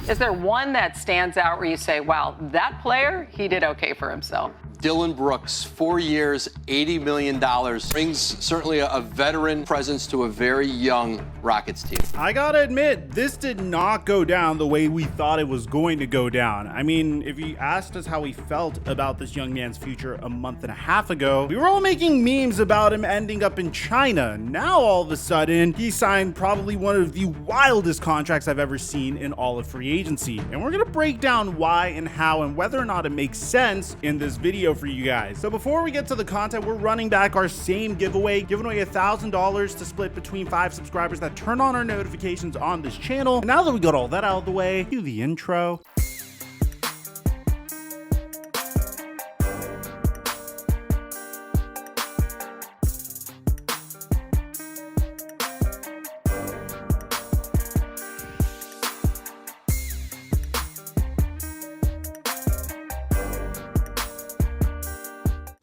Is there one that stands out where you say, wow, that player, he did okay for himself? Dillon Brooks, 4 years, $80 million. Brings certainly a veteran presence to a very young Rockets team. I gotta admit, this did not go down the way we thought it was going to go down. I mean, if you asked us how we felt about this young man's future a month and a half ago, we were all making memes about him ending up in China. Now, all of a sudden, he signed probably one of the wildest contracts I've ever seen in all of free agency. And we're gonna break down why and how and whether or not it makes sense in this video for you guys. So before we get to the content, we're running back our same giveaway, giving away $1,000 to split between 5 subscribers that turn on our notifications on this channel. And now that we got all that out of the way, cue the intro.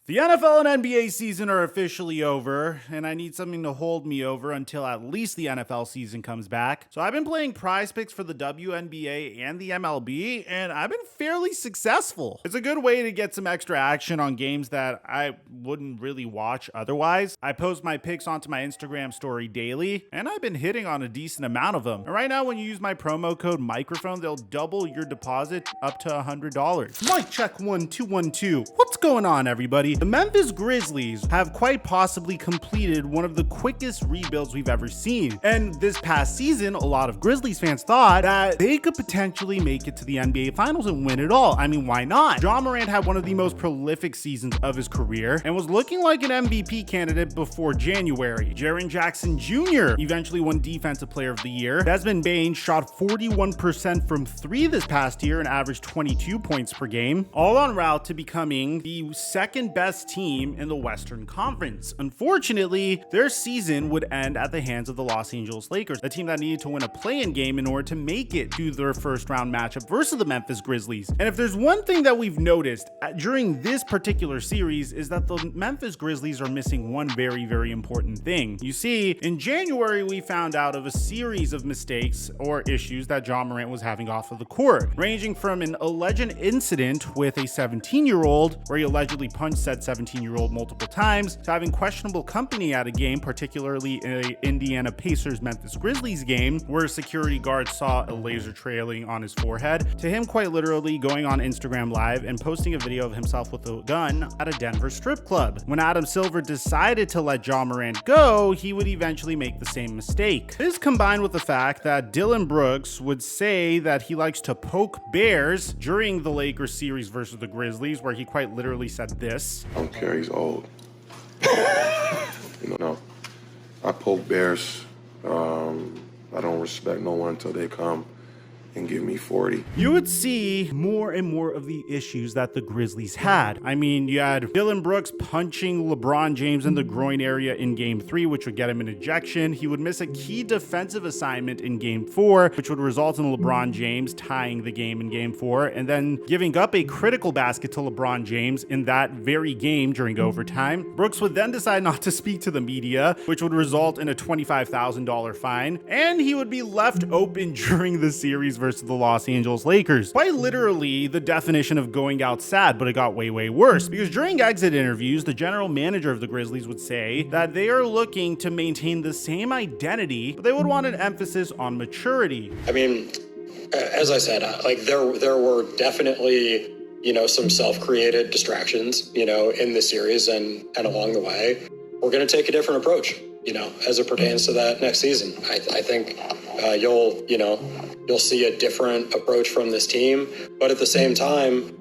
The NFL and NBA season are officially over, and I need something to hold me over until at least the NFL season comes back. So I've been playing prize picks for the WNBA and the MLB, and I've been fairly successful. It's a good way to get some extra action on games that I wouldn't really watch otherwise. I post my picks onto my Instagram story daily, and I've been hitting on a decent amount of them. And right now, when you use my promo code microphone, they'll double your deposit up to $100. Mic check 1 2 1 2. What's going on, everybody? The Memphis Grizzlies have quite possibly completed one of the quickest rebuilds we've ever seen. And this past season, a lot of Grizzlies fans thought that they could potentially make it to the NBA Finals and win it all. I mean, why not? Ja Morant had one of the most prolific seasons of his career and was looking like an MVP candidate before January. Jaren Jackson Jr. eventually won Defensive Player of the Year. Desmond Bane shot 41% from 3 this past year and averaged 22 points per game, all en route to becoming the second best team in the Western Conference. Unfortunately, their season would end at the hands of the Los Angeles Lakers, a team that needed to win a play-in game in order to make it to their first round matchup versus the Memphis Grizzlies. And if there's one thing that we've noticed during this particular series is that the Memphis Grizzlies are missing one very, very important thing. You see, in January, we found out of a series of mistakes or issues that Ja Morant was having off of the court, ranging from an alleged incident with a 17-year-old where he allegedly punched said 17-year-old multiple times, to having questionable company at a game, particularly in a Indiana Pacers Memphis Grizzlies game where a security guard saw a laser trailing on his forehead, to him quite literally going on Instagram Live and posting a video of himself with a gun at a Denver strip club. When Adam Silver decided to let Ja Morant go, he would eventually make the same mistake. This combined with the fact that Dillon Brooks would say that he likes to poke bears during the Lakers series versus the Grizzlies, where he quite literally said this: I don't care, he's old. No, I poke bears. I don't respect no one until they come and give me 40. You would see more and more of the issues that the Grizzlies had. I mean, you had Dillon Brooks punching LeBron James in the groin area in Game 3, which would get him an ejection. He would miss a key defensive assignment in Game 4, which would result in LeBron James tying the game in Game 4, and then giving up a critical basket to LeBron James in that very game during overtime. Brooks would then decide not to speak to the media, which would result in a $25,000 fine, and he would be left open during the series versus the Los Angeles Lakers. Quite literally the definition of going out sad, but it got way, way worse, because during exit interviews, the general manager of the Grizzlies would say that they are looking to maintain the same identity, but they would want an emphasis on maturity. I mean, as I said, like there were definitely, some self-created distractions, in the series and along the way. We're going to take a different approach, as it pertains to that next season. I think you'll see a different approach from this team, but at the same time,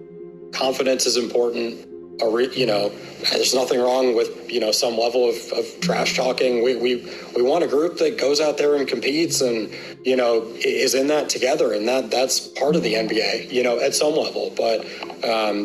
confidence is important. There's nothing wrong with, some level of trash talking. We want a group that goes out there and competes and, is in that together. And that's part of the NBA, at some level. But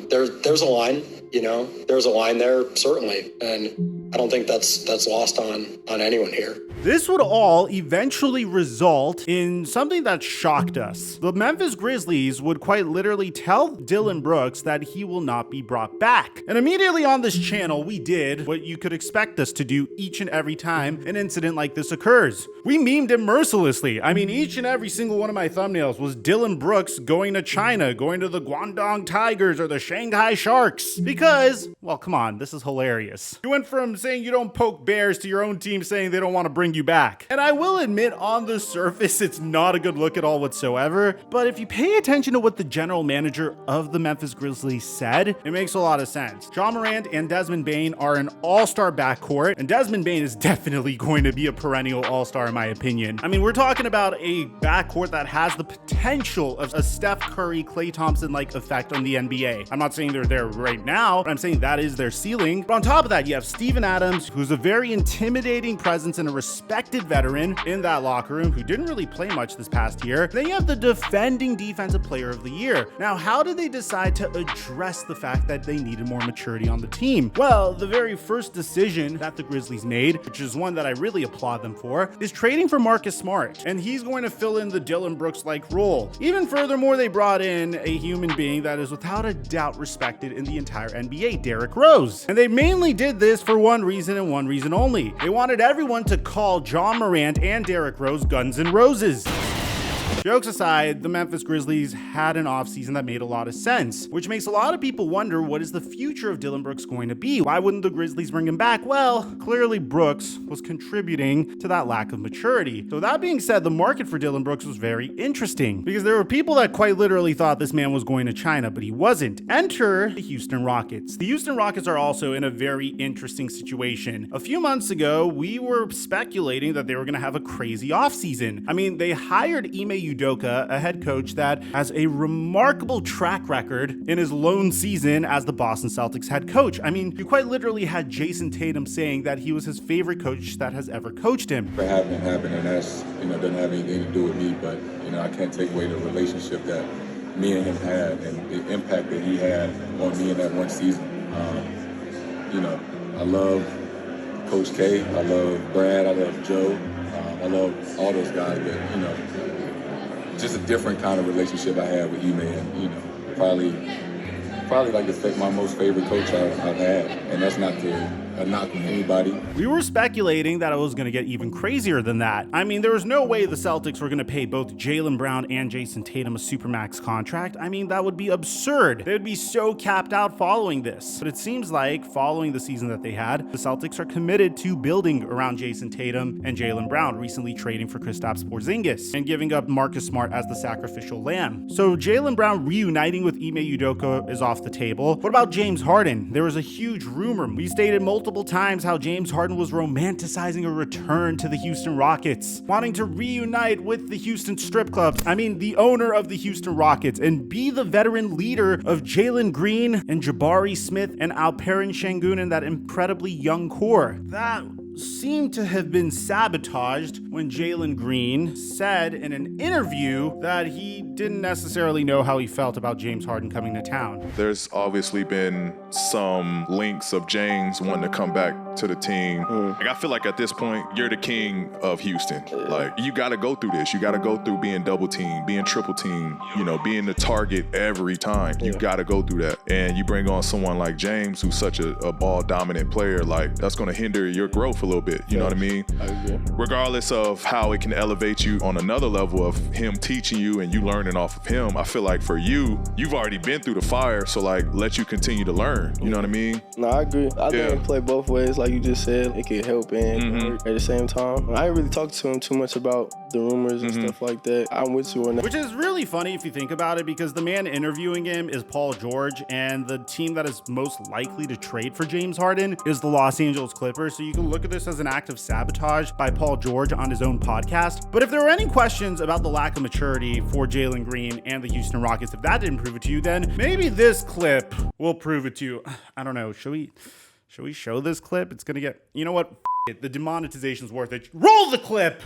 there's a line, there's a line there, certainly. And I don't think that's lost on anyone here. This would all eventually result in something that shocked us. The Memphis Grizzlies would quite literally tell Dillon Brooks that he will not be brought back. And immediately on this channel, we did what you could expect us to do each and every time an incident like this occurs. We memed him mercilessly. I mean, each and every single one of my thumbnails was Dillon Brooks going to China, going to the Guangdong Tigers or the Shanghai Sharks. Because, well, come on, this is hilarious. You went from saying you don't poke bears to your own team saying they don't want to bring you back. And I will admit, on the surface, it's not a good look at all whatsoever. But if you pay attention to what the general manager of the Memphis Grizzlies said, it makes a lot of sense. Ja Morant and Desmond Bane are an all-star backcourt, and Desmond Bane is definitely going to be a perennial all-star in my opinion. I mean, we're talking about a backcourt that has the potential of a Steph Curry, Klay Thompson-like effect on the NBA. I'm not saying they're there right now, but I'm saying that is their ceiling. But on top of that, you have Steven Adams, who's a very intimidating presence and a respected veteran in that locker room who didn't really play much this past year. Then you have the defending defensive player of the year. Now, how did they decide to address the fact that they needed more maturity on the team? Well, the very first decision that the Grizzlies made, which is one that I really applaud them for, is trading for Marcus Smart. And he's going to fill in the Dillon Brooks-like role. Even furthermore, they brought in a human being that is without a doubt respected in the entire NBA, Derrick Rose. And they mainly did this for one reason and one reason only. They wanted everyone to call Ja Morant and Derrick Rose Guns N' Roses. Jokes aside, the Memphis Grizzlies had an offseason that made a lot of sense, which makes a lot of people wonder, what is the future of Dillon Brooks going to be? Why wouldn't the Grizzlies bring him back? Well, clearly Brooks was contributing to that lack of maturity. So that being said, the market for Dillon Brooks was very interesting because there were people that quite literally thought this man was going to China, but he wasn't. Enter the Houston Rockets. The Houston Rockets are also in a very interesting situation. A few months ago, we were speculating that they were going to have a crazy offseason. I mean, they hired Ime Udoka, a head coach that has a remarkable track record in his lone season as the Boston Celtics head coach. I mean, you quite literally had Jason Tatum saying that he was his favorite coach that has ever coached him. For having it happen, and that's, doesn't have anything to do with me, but, I can't take away the relationship that me and him had and the impact that he had on me in that one season. I love Coach K, I love Brad, I love Joe, I love all those guys, but, just a different kind of relationship I have with Ime, and probably like my most favorite coach I've had, and that's not a knock on anybody. We were speculating that it was going to get even crazier than that. I mean, there was no way the Celtics were going to pay both Jaylen Brown and Jason Tatum a supermax contract. I mean, that would be absurd. They would be so capped out following this. But it seems like following the season that they had, the Celtics are committed to building around Jason Tatum and Jaylen Brown, recently trading for Kristaps Porzingis and giving up Marcus Smart as the sacrificial lamb. So Jaylen Brown reuniting with Ime Udoka is off the table. What about James Harden? There was a huge rumor. We stated multiple times how James Harden was romanticizing a return to the Houston Rockets, wanting to reunite with the Houston strip clubs. I mean, the owner of the Houston Rockets, and be the veteran leader of Jalen Green and Jabari Smith and Alperen Şengün and that incredibly young core. That seemed to have been sabotaged when Jalen Green said in an interview that he didn't necessarily know how he felt about James Harden coming to town. There's obviously been some links of James wanting to come back to the team. Like, I feel like at this point, you're the king of Houston. Like, you got to go through this. You got to go through being double team, being triple team, being the target every time. You got to go through that. And you bring on someone like James, who's such a ball dominant player, like, that's going to hinder your growth a little bit. You know what I mean? I agree. Regardless of how it can elevate you on another level of him teaching you and you learning off of him, I feel like for you, you've already been through the fire, so like, let you continue to learn. You know what I mean? No, I agree. I think it play both ways, like you just said. It could help and hurt at the same time. I ain't really talked to him too much about the rumors and stuff like that. I'm with you on that. Which is really funny if you think about it, because the man interviewing him is Paul George, and the team that is most likely to trade for James Harden is the Los Angeles Clippers. So you can look at this as an act of sabotage by Paul George on his own podcast. But if there are any questions about the lack of maturity for Jalen Green and the Houston Rockets, if that didn't prove it to you, then maybe this clip will prove it to you. I don't know. Should we show this clip? It's gonna get, you know what? F it. The demonetization's worth it. Roll the clip.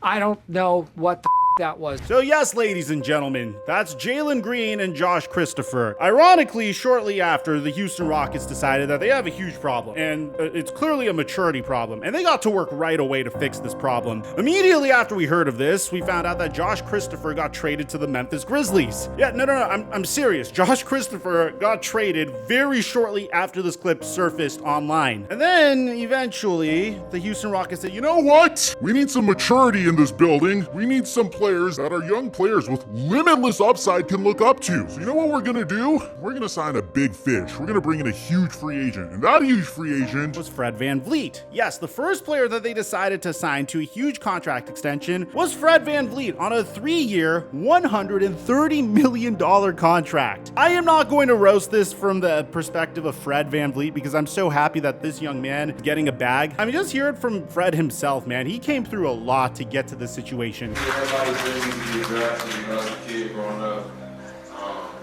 I don't know what the that was. So yes, ladies and gentlemen, that's Jalen Green and Josh Christopher. Ironically, shortly after, the Houston Rockets decided that they have a huge problem, and it's clearly a maturity problem, and they got to work right away to fix this problem. Immediately after we heard of this, we found out that Josh Christopher got traded to the Memphis Grizzlies. Yeah, no, I'm serious. Josh Christopher got traded very shortly after this clip surfaced online. And then, eventually, the Houston Rockets said, you know what? We need some maturity in this building. We need some players that our young players with limitless upside can look up to. So you know what we're gonna do? We're gonna sign a big fish. We're gonna bring in a huge free agent. And that huge free agent was Fred VanVleet. Yes, the first player that they decided to sign to a huge contract extension was Fred VanVleet on a 3-year, $130 million contract. I am not going to roast this from the perspective of Fred VanVleet because I'm so happy that this young man is getting a bag. I mean, just hear it from Fred himself, man. He came through a lot to get to this situation. Everybody's dreaming to get drafted, you know, as a kid growing up.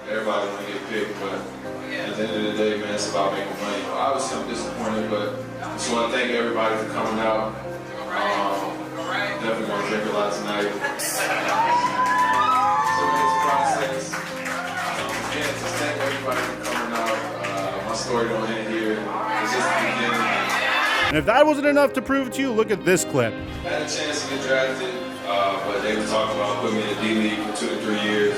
Everybody want to get picked, but at the end of the day, man, it's about making money. Obviously, I'm disappointed, but I just want to thank everybody for coming out. Definitely going to drink a lot tonight. So it's a process. Again, just thank everybody for coming out. My story don't end here. It's just the beginning. And if that wasn't enough to prove it to you, look at this clip. I had a chance to get drafted, but they were talking about putting me in the D-League for 2 to 3 years.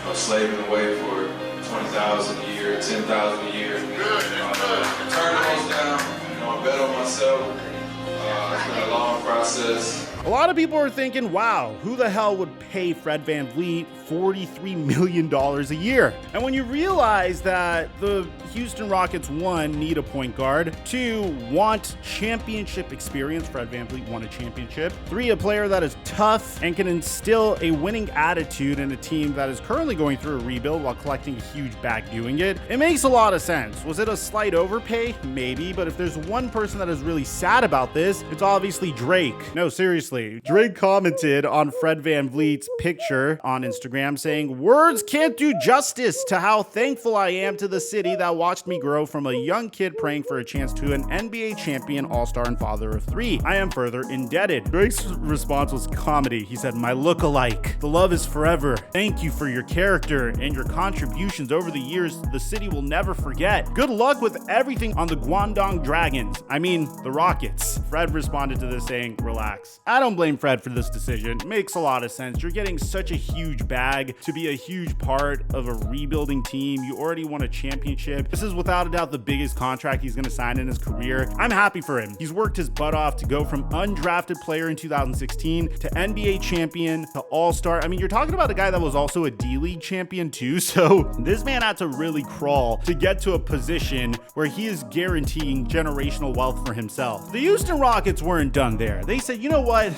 I was slaving away for $20,000 a year, $10,000 a year. Turned those down, I bet on myself. It's been a long process. A lot of people are thinking, wow, who the hell would pay Fred VanVleet $43 million a year? And when you realize that the Houston Rockets, 1, need a point guard, 2, want championship experience, Fred VanVleet won a championship, 3, a player that is tough and can instill a winning attitude in a team that is currently going through a rebuild while collecting a huge bag doing it, it makes a lot of sense. Was it a slight overpay? Maybe, but if there's one person that is really sad about this, it's obviously Drake. No, seriously. Drake commented on Fred VanVleet's picture on Instagram saying, "Words can't do justice to how thankful I am to the city that watched me grow from a young kid praying for a chance to an NBA champion, all-star, and father of 3. I am further indebted." Drake's response was comedy. He said, "My look-alike. The love is forever. Thank you for your character and your contributions over the years. The city will never forget. Good luck with everything on the Guangdong Dragons. I mean, the Rockets." Fred responded to this saying, "Relax. I don't blame Fred for this decision. It makes a lot of sense. You're getting such a huge bag to be a huge part of a rebuilding team. You already won a championship. This is without a doubt the biggest contract he's going to sign in his career. I'm happy for him. He's worked his butt off to go from undrafted player in 2016 to NBA champion to all-star. I mean, you're talking about a guy that was also a D-League champion too, so this man had to really crawl to get to a position where he is guaranteeing generational wealth for himself. The Houston Rockets weren't done there. They said, you know what?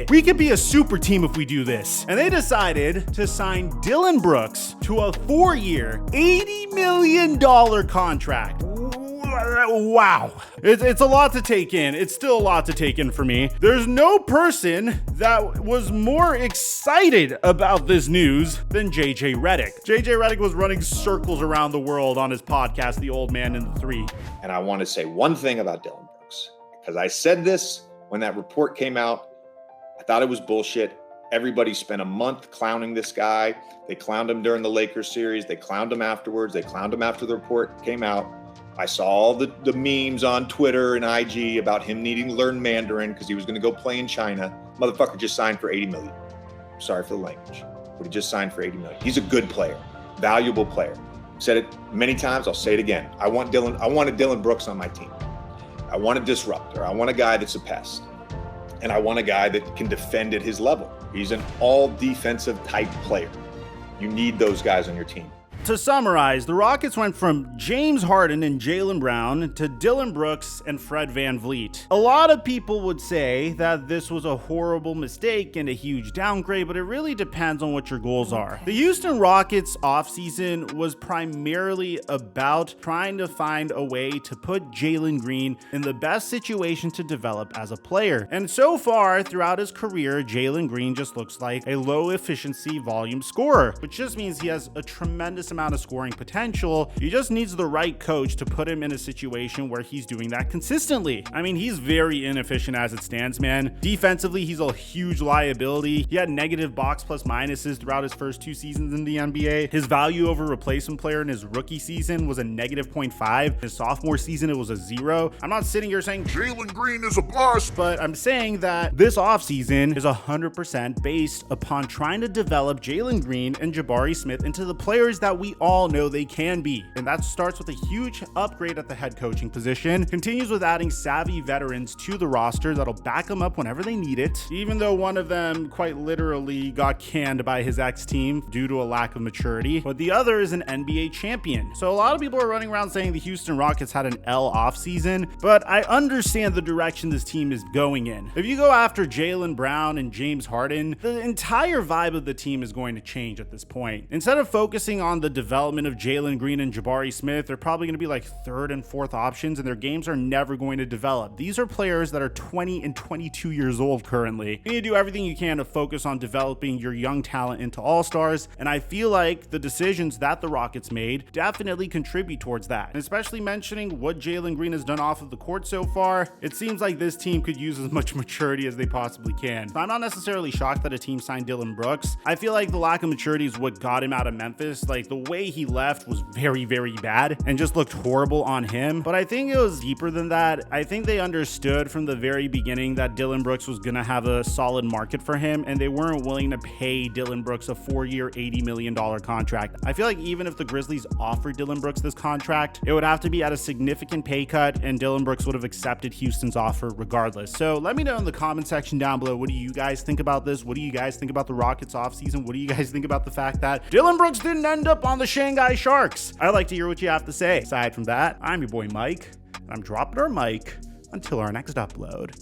We could be a super team if we do this. And they decided to sign Dillon Brooks to a 4-year, $80 million contract. Wow. It's a lot to take in. It's still a lot to take in for me. There's no person that was more excited about this news than JJ Redick. JJ Redick was running circles around the world on his podcast, The Old Man in the 3. And I want to say one thing about Dillon Brooks, because I said this when that report came out. I thought it was bullshit. Everybody spent a month clowning this guy. They clowned him during the Lakers series. They clowned him afterwards. They clowned him after the report came out. I saw all the memes on Twitter and IG about him needing to learn Mandarin because he was going to go play in China. Motherfucker just signed for $80 million. Sorry for the language, but he just signed for $80 million. He's a good player, valuable player. Said it many times. I'll say it again. I wanted Dillon Brooks on my team. I want a disruptor. I want a guy that's a pest. And I want a guy that can defend at his level. He's an all defensive type player. You need those guys on your team. To summarize, the Rockets went from James Harden and Jaylen Brown to Dillon Brooks and Fred VanVleet. A lot of people would say that this was a horrible mistake and a huge downgrade, but it really depends on what your goals are. The Houston Rockets offseason was primarily about trying to find a way to put Jalen Green in the best situation to develop as a player. And so far, throughout his career, Jalen Green just looks like a low efficiency volume scorer, which just means he has a tremendous amount of scoring potential. He just needs the right coach to put him in a situation where he's doing that consistently. I mean, he's very inefficient as it stands, man. Defensively, he's a huge liability. He had negative box plus minuses throughout his first 2 seasons in the NBA. His value over replacement player in his rookie season was a negative 0.5. His sophomore season, it was a 0. I'm not sitting here saying Jalen Green is a bust, but I'm saying that this offseason is 100% based upon trying to develop Jalen Green and Jabari Smith into the players that we all know they can be. And that starts with a huge upgrade at the head coaching position, continues with adding savvy veterans to the roster that'll back them up whenever they need it, even though one of them quite literally got canned by his ex-team due to a lack of maturity, but the other is an NBA champion. So a lot of people are running around saying the Houston Rockets had an L offseason, but I understand the direction this team is going in. If you go after Jaylen Brown and James Harden, the entire vibe of the team is going to change at this point. Instead of focusing on the development of Jalen Green and Jabari Smith, they're probably going to be like 3rd and 4th options, and their games are never going to develop. These are players that are 20 and 22 years old currently. You need to do everything you can to focus on developing your young talent into all-stars, and I feel like the decisions that the Rockets made definitely contribute towards that. And especially mentioning what Jalen Green has done off of the court so far, it seems like this team could use as much maturity as they possibly can. So I'm not necessarily shocked that a team signed Dillon Brooks. I feel like the lack of maturity is what got him out of Memphis. Like, the way he left was very, very bad and just looked horrible on him. But I think it was deeper than that. I think they understood from the very beginning that Dillon Brooks was going to have a solid market for him, and they weren't willing to pay Dillon Brooks a 4-year, $80 million contract. I feel like even if the Grizzlies offered Dillon Brooks this contract, it would have to be at a significant pay cut, and Dillon Brooks would have accepted Houston's offer regardless. So let me know in the comment section down below, what do you guys think about this? What do you guys think about the Rockets offseason? What do you guys think about the fact that Dillon Brooks didn't end up on the Shanghai Sharks? I'd like to hear what you have to say. Aside from that, I'm your boy Mike, and I'm dropping our mic until our next upload.